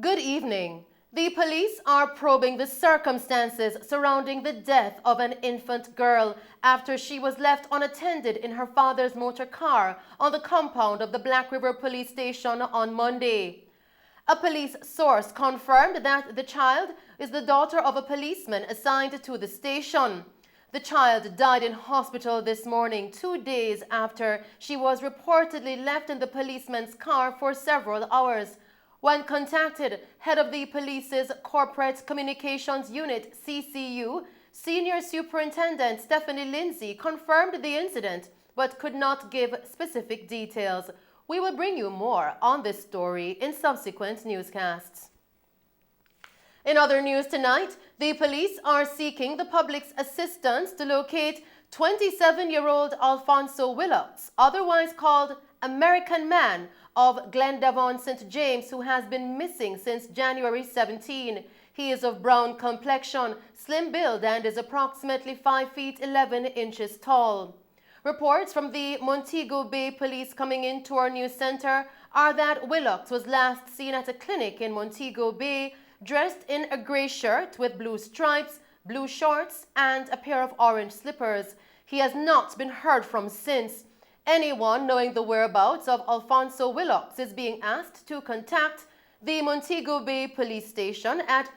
Good evening. The police are probing the circumstances surrounding the death of an infant girl after she was left unattended in her father's motor car on the compound of the Black River Police Station on Monday. A police source confirmed that the child is the daughter of a policeman assigned to the station. The child died in hospital this morning, 2 days after she was reportedly left in the policeman's car for several hours. When contacted, head of the police's Corporate Communications Unit, CCU, Senior Superintendent Stephanie Lindsay confirmed the incident but could not give specific details. We will bring you more on this story in subsequent newscasts. In other news tonight, the police are seeking the public's assistance to locate 27-year-old ALPHANSO WILLOCKS, otherwise called American Man, of Glendevon, St. James, who has been missing since January 17. He is of brown complexion, slim build, and is approximately 5 feet 11 inches tall. Reports from the Montego Bay Police coming into our news center are that WILLOCKS was last seen at a clinic in Montego Bay, dressed in a gray shirt with blue stripes, blue shorts, and a pair of orange slippers. He has not been heard from since. Anyone knowing the whereabouts of ALPHANSO WILLOCKS is being asked to contact the Montego Bay Police Station at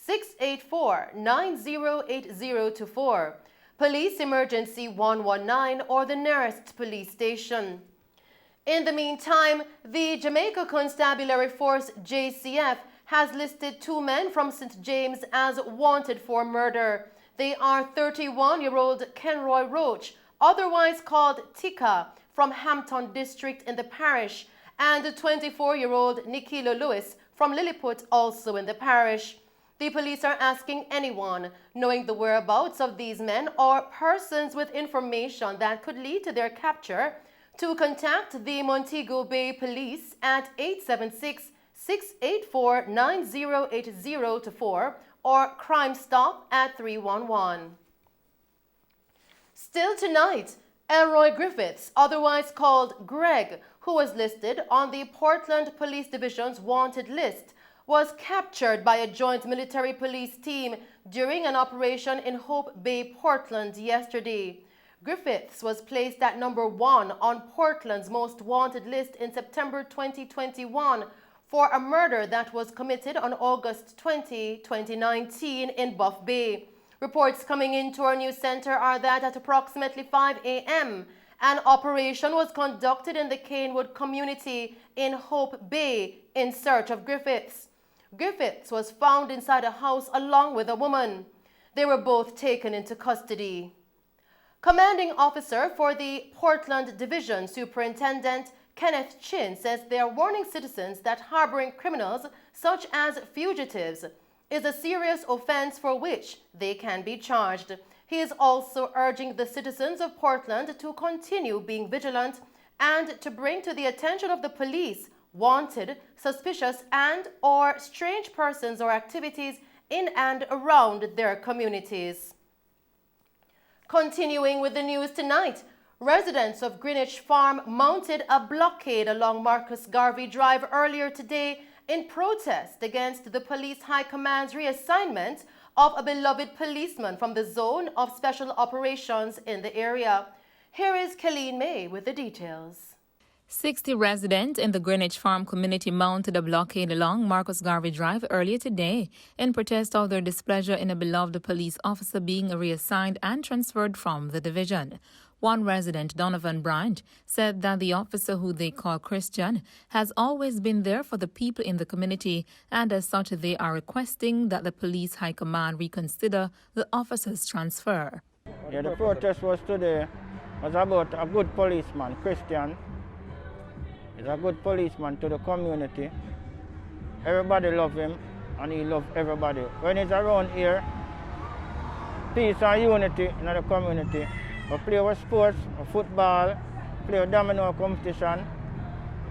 876-684-908024, Police Emergency 119, or the nearest police station. In the meantime, the Jamaica Constabulary Force JCF has listed 2 men from St. James as wanted for murder. They are 31-year-old Kenroy Roach, otherwise called Tika, from Hampton District in the parish, and 24-year-old Nikilo Lewis from Lilliput, also in the parish. The police are asking anyone knowing the whereabouts of these men or persons with information that could lead to their capture to contact the Montego Bay Police at 876-684-908024 or Crime Stop at 311. Still tonight, Elroy Griffiths, otherwise called Greg, who was listed on the Portland Police Division's wanted list, was captured by a joint military police team during an operation in Hope Bay, Portland yesterday. Griffiths was placed at number 1 on Portland's most wanted list in September 2021 for a murder that was committed on August 20, 2019 in Buff Bay. Reports coming into our news center are that at approximately 5 a.m., an operation was conducted in the Canewood community in Hope Bay in search of Griffiths. Griffiths was found inside a house along with a woman. They were both taken into custody. Commanding officer for the Portland Division, Superintendent Kenneth Chin, says they are warning citizens that harboring criminals such as fugitives is a serious offense for which they can be charged. He is also urging the citizens of Portland to continue being vigilant and to bring to the attention of the police wanted, suspicious, and/or strange persons or activities in and around their communities. Continuing with the news tonight, residents of Greenwich Farm mounted a blockade along Marcus Garvey Drive earlier today in protest against the Police High Command's reassignment of a beloved policeman from the zone of special operations in the area. Here is Kelleen May with the details. 60 residents in the Greenwich Farm community mounted a blockade along Marcus Garvey Drive earlier today in protest of their displeasure in a beloved police officer being reassigned and transferred from the division. One resident, Donovan Bryant, said that the officer, who they call Christian, has always been there for the people in the community, and as such they are requesting that the police high command reconsider the officer's transfer. Yeah, the protest was today was about a good policeman, Christian. He's a good policeman to the community. Everybody loves him and he loves everybody. When he's around here, peace and unity in the community. We play our sports, our football, play a domino competition,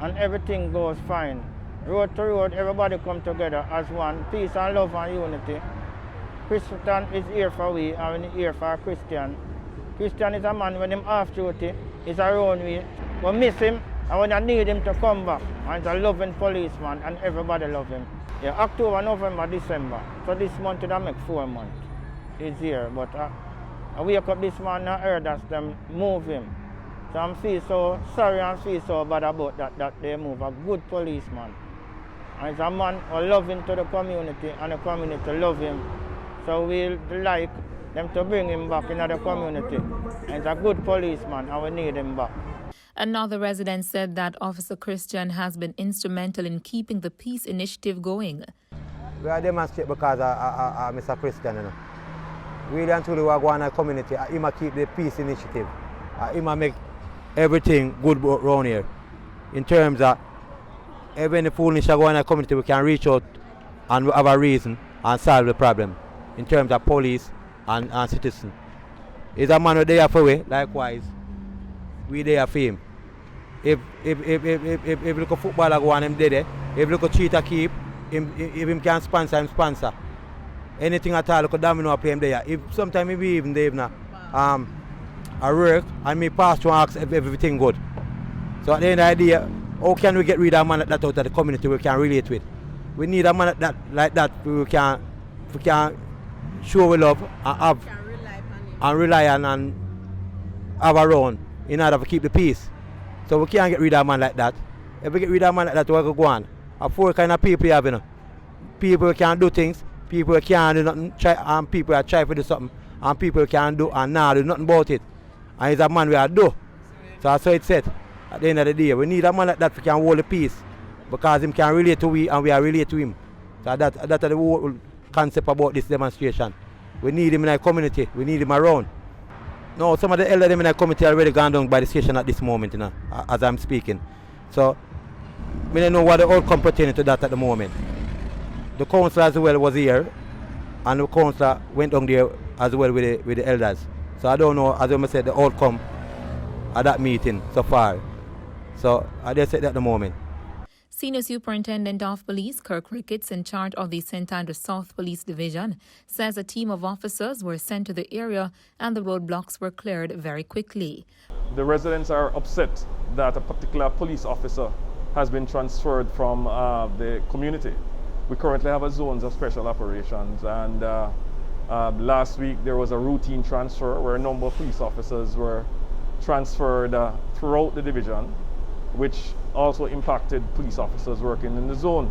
and everything goes fine. Road to road, everybody come together as one. Peace and love and unity. Christian is here for we, and we're here for Christian. Christian is a man when he's off duty, he's around we. We miss him And when I need him to come back, and he's a loving policeman, and everybody love him. Yeah, October, November, December. So this month, it'll make 4 months. He's here, but I wake up this morning and heard that them move him. So I'm feel so sorry and feel so bad about that they move a good policeman. And he's a man who love him to the community, and the community love him. So we like them to bring him back into the community. And he's a good policeman, and we need him back. Another resident said that Officer Christian has been instrumental in keeping the peace initiative going. We are demonstrating because of Mr. Christian. You know. Really and truly we are going to the community. He might keep the peace initiative. He might make everything good around here. In terms of even the foolish are going to the community, we can reach out and have a reason and solve the problem. In terms of police and citizens. He's a man who there for we, likewise. We there for him. If look a footballer go on him there, if look a cheater keep, if him can sponsor, him sponsor. Anything at all, look a domino play him there. If sometimes maybe even they even a work and me pass to ask if everything good. So at the end of the day, how can we get rid of a man like that out of the community we can relate with? We need a man like that we can show we love and have and rely on and have around in order to keep the peace. So we can't get rid of a man like that. If we get rid of a man like that, we go on. A 4 kind of people you have, you know. People who can do things, people who can't do nothing, and people who try to do something, and people who can do and not do nothing about it. And he's a man we are do. So that's how it's said. At the end of the day, we need a man like that who can hold the peace. Because him can relate to we and we are relate to him. So that's the whole concept about this demonstration. We need him in our community, we need him around. No, some of the elderly in our community are already gone down by the station at this moment, you know, as I'm speaking. So, we don't know what the outcome pertaining to that at the moment. The council as well was here, and the council went down there as well with the elders. So I don't know, as I said, the outcome of that meeting so far. So I just said that at the moment. Senior Superintendent of Police Kirk Ricketts, in charge of the St. Andrews South Police Division, says a team of officers were sent to the area and the roadblocks were cleared very quickly. The residents are upset that a particular police officer has been transferred from the community. We currently have a zones of special operations, and last week there was a routine transfer where a number of police officers were transferred throughout the division, which also impacted police officers working in the zone.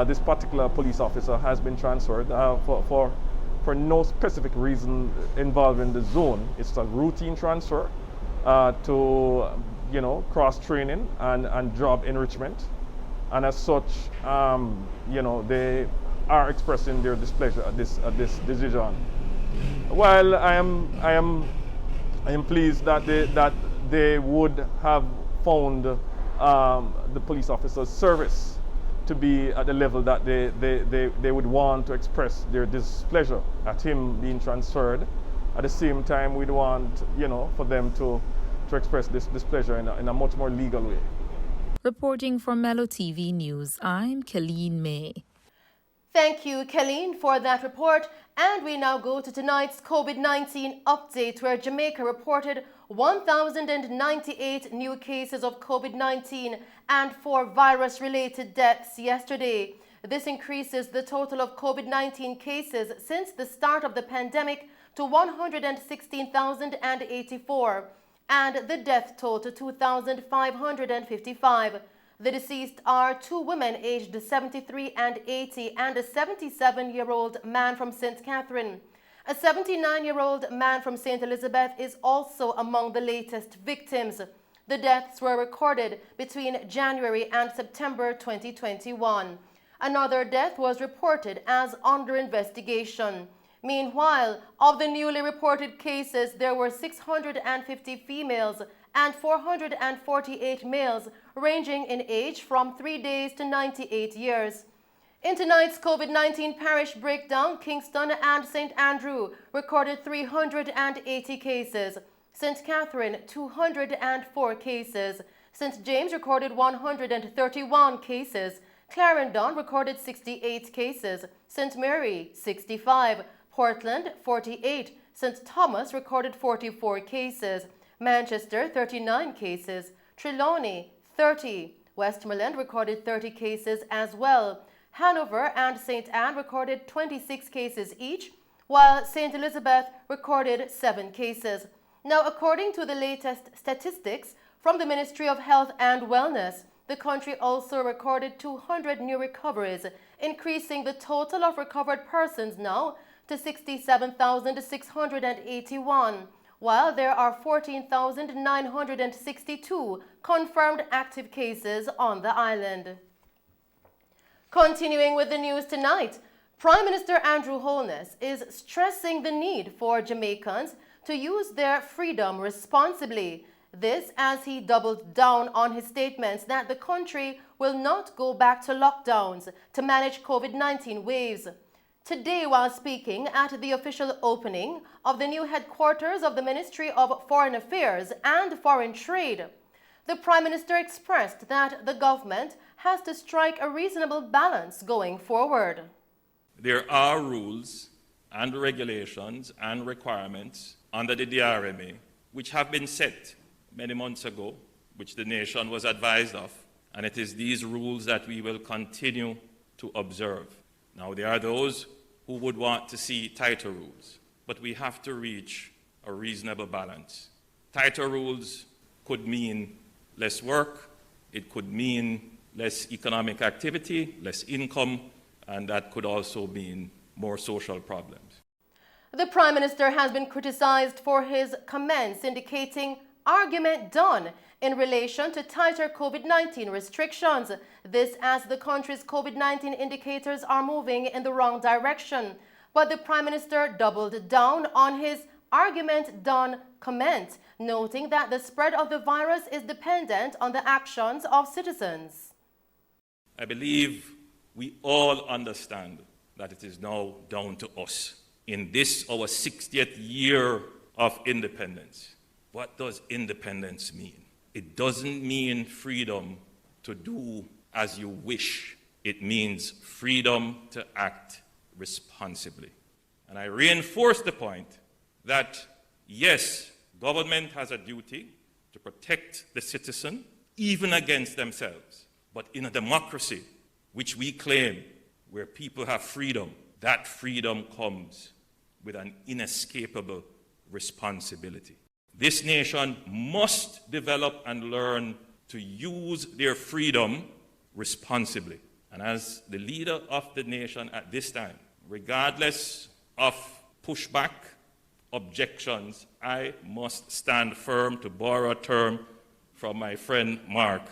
This particular police officer has been transferred for no specific reason involving the zone. It's a routine transfer to cross-training and job enrichment. And as such, they are expressing their displeasure at this decision. While I am pleased that they would have found the police officer's service to be at the level that they would want to express their displeasure at him being transferred. At the same time, we'd want for them to express this displeasure in a much more legal way. Reporting for Mello TV News, I'm Colleen May. Thank you, Colleen, for that report. And we now go to tonight's COVID-19 update, where Jamaica reported 1,098 new cases of COVID-19 and 4 virus-related deaths yesterday. This increases the total of COVID-19 cases since the start of the pandemic to 116,084, and the death toll to 2,555. The deceased are 2 women aged 73 and 80 and a 77-year-old man from St. Catherine. A 79-year-old man from St. Elizabeth is also among the latest victims. The deaths were recorded between January and September 2021. Another death was reported as under investigation. Meanwhile, of the newly reported cases, there were 650 females and 448 males, ranging in age from 3 days to 98 years. In tonight's COVID-19 parish breakdown, Kingston and St. Andrew recorded 380 cases, St. Catherine 204 cases, St. James recorded 131 cases, Clarendon recorded 68 cases, St. Mary 65, Portland 48, St. Thomas recorded 44 cases, Manchester 39 cases, Trelawney, 30. Westmoreland recorded 30 cases as well. Hanover and St. Anne recorded 26 cases each, while St. Elizabeth recorded 7 cases. Now, according to the latest statistics from the Ministry of Health and Wellness, the country also recorded 200 new recoveries, increasing the total of recovered persons now to 67,681, while there are 14,962 confirmed active cases on the island. Continuing with the news tonight, Prime Minister Andrew Holness is stressing the need for Jamaicans to use their freedom responsibly. This as he doubled down on his statements that the country will not go back to lockdowns to manage COVID-19 waves. Today, while speaking at the official opening of the new headquarters of the Ministry of Foreign Affairs and Foreign Trade, the Prime Minister expressed that the government has to strike a reasonable balance going forward. There are rules and regulations and requirements under the DRMA which have been set many months ago, which the nation was advised of, and it is these rules that we will continue to observe. Now, there are those who would want to see tighter rules, but we have to reach a reasonable balance. Tighter rules could mean less work, it could mean less economic activity, less income, and that could also mean more social problems. The Prime Minister has been criticized for his comments indicating argument done in relation to tighter COVID-19 restrictions. This as the country's COVID-19 indicators are moving in the wrong direction. But the Prime Minister doubled down on his argument done comment, noting that the spread of the virus is dependent on the actions of citizens. I believe we all understand that it is now down to us. In this, our 60th year of independence, what does independence mean? It doesn't mean freedom to do as you wish. It means freedom to act responsibly. And I reinforce the point that, yes, government has a duty to protect the citizen, even against themselves. But in a democracy, which we claim, where people have freedom, that freedom comes with an inescapable responsibility. This nation must develop and learn to use their freedom responsibly. And as the leader of the nation at this time, regardless of pushback, objections, I must stand firm, to borrow a term from my friend Mark,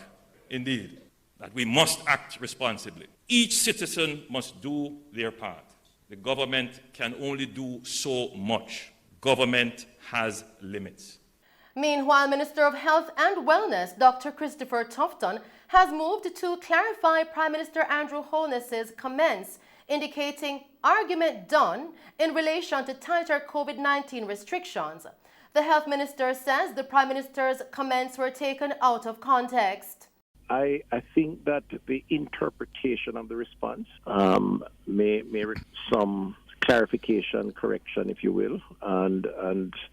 indeed, that we must act responsibly. Each citizen must do their part. The government can only do so much. Government has limits. Meanwhile, Minister of Health and Wellness, Dr. Christopher Tufton, has moved to clarify Prime Minister Andrew Holness's comments, indicating argument done in relation to tighter COVID-19 restrictions. The Health Minister says the Prime Minister's comments were taken out of context. I think that the interpretation of the response may some clarification, correction, if you will. And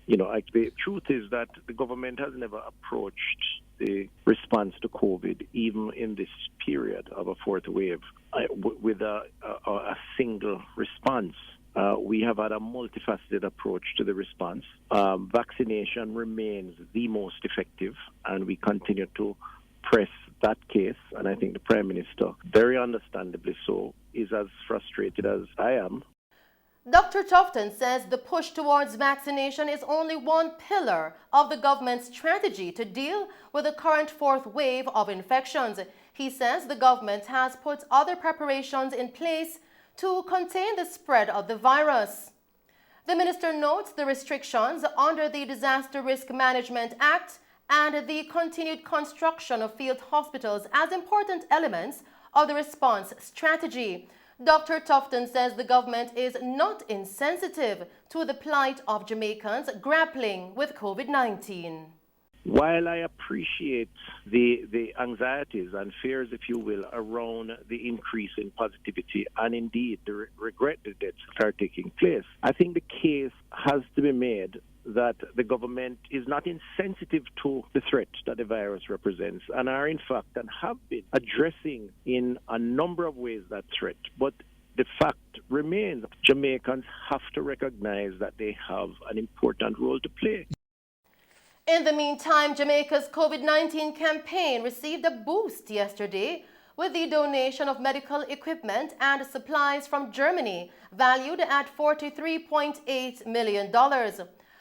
the truth is that the government has never approached the response to COVID, even in this period of a fourth wave, with a single response. We have had a multifaceted approach to the response. Vaccination remains the most effective, and we continue to press that case. And I think the Prime Minister, very understandably so, is as frustrated as I am. Dr. Tufton says the push towards vaccination is only one pillar of the government's strategy to deal with the current fourth wave of infections. He says the government has put other preparations in place to contain the spread of the virus. The minister notes the restrictions under the Disaster Risk Management Act and the continued construction of field hospitals as important elements of the response strategy. Dr. Tufton says the government is not insensitive to the plight of Jamaicans grappling with COVID-19. While I appreciate the anxieties and fears, if you will, around the increase in positivity and indeed the regret that deaths are taking place, I think the case has to be made that the government is not insensitive to the threat that the virus represents and are in fact and have been addressing in a number of ways that threat. But the fact remains, Jamaicans have to recognize that they have an important role to play. In the meantime, Jamaica's COVID-19 campaign received a boost yesterday with the donation of medical equipment and supplies from Germany, valued at $43.8 million.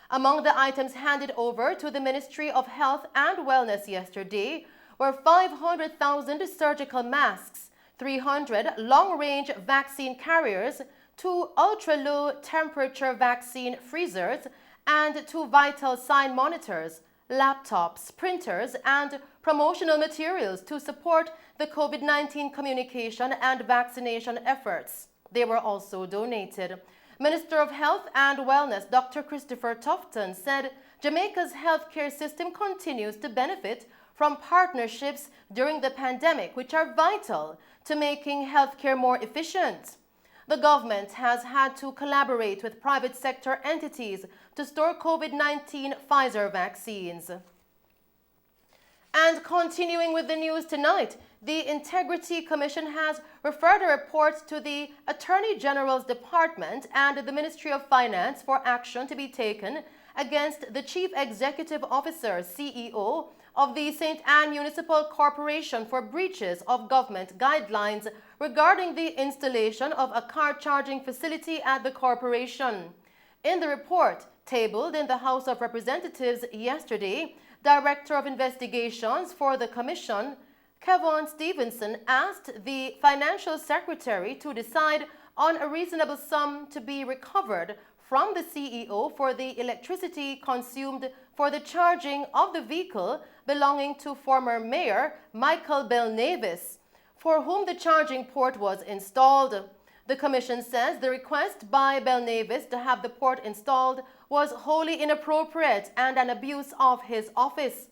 Among the items handed over to the Ministry of Health and Wellness yesterday were 500,000 surgical masks, 300 long-range vaccine carriers, 2 ultra-low temperature vaccine freezers, and 2 vital sign monitors, laptops, printers, and promotional materials to support the COVID-19 communication and vaccination efforts. They were also donated. Minister of Health and Wellness Dr. Christopher Tufton said Jamaica's healthcare system continues to benefit from partnerships during the pandemic, which are vital to making healthcare more efficient. The government has had to collaborate with private sector entities to store COVID-19 Pfizer vaccines. And continuing with the news tonight, the Integrity Commission has referred a report to the Attorney General's Department and the Ministry of Finance for action to be taken against the Chief Executive Officer, CEO, of the St. Anne Municipal Corporation for breaches of government guidelines regarding the installation of a car charging facility at the corporation. In the report, tabled in the House of Representatives yesterday, Director of Investigations for the Commission, Kevon Stevenson, asked the Financial Secretary to decide on a reasonable sum to be recovered from the CEO for the electricity consumed for the charging of the vehicle belonging to former Mayor Michael Belnavis, for whom the charging port was installed. The Commission says the request by Belnavis to have the port installed was wholly inappropriate and an abuse of his office.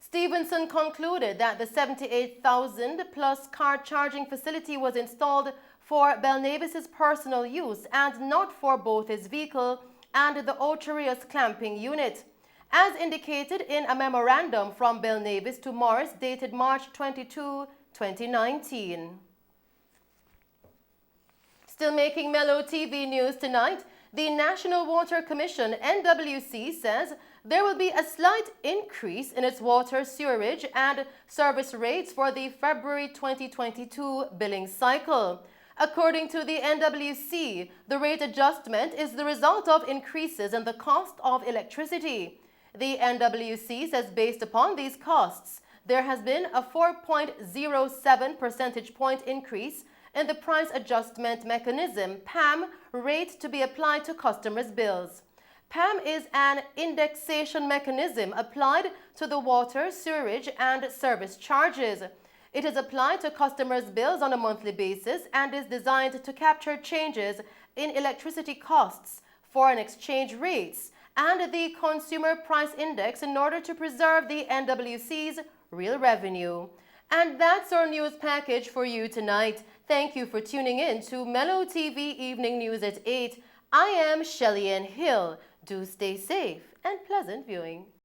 Stevenson concluded that the 78,000 plus car charging facility was installed for Belnavis's personal use and not for both his vehicle and the Ulterior clamping unit, as indicated in a memorandum from Belnavis to Morris dated March 22, 2019. Still making Mello TV news tonight, the National Water Commission, NWC, says there will be a slight increase in its water, sewerage, and service rates for the February 2022 billing cycle. According to the NWC, the rate adjustment is the result of increases in the cost of electricity. The NWC says based upon these costs, there has been a 4.07 percentage point increase in the price adjustment mechanism, PAM, rate to be applied to customers' bills. PAM is an indexation mechanism applied to the water, sewerage, and service charges. It is applied to customers' bills on a monthly basis and is designed to capture changes in electricity costs, foreign exchange rates, and the consumer price index in order to preserve the NWC's real revenue. And that's our news package for you tonight. Thank you for tuning in to Mello TV Evening News at 8. I am Shelley Ann Hill. Do stay safe and pleasant viewing.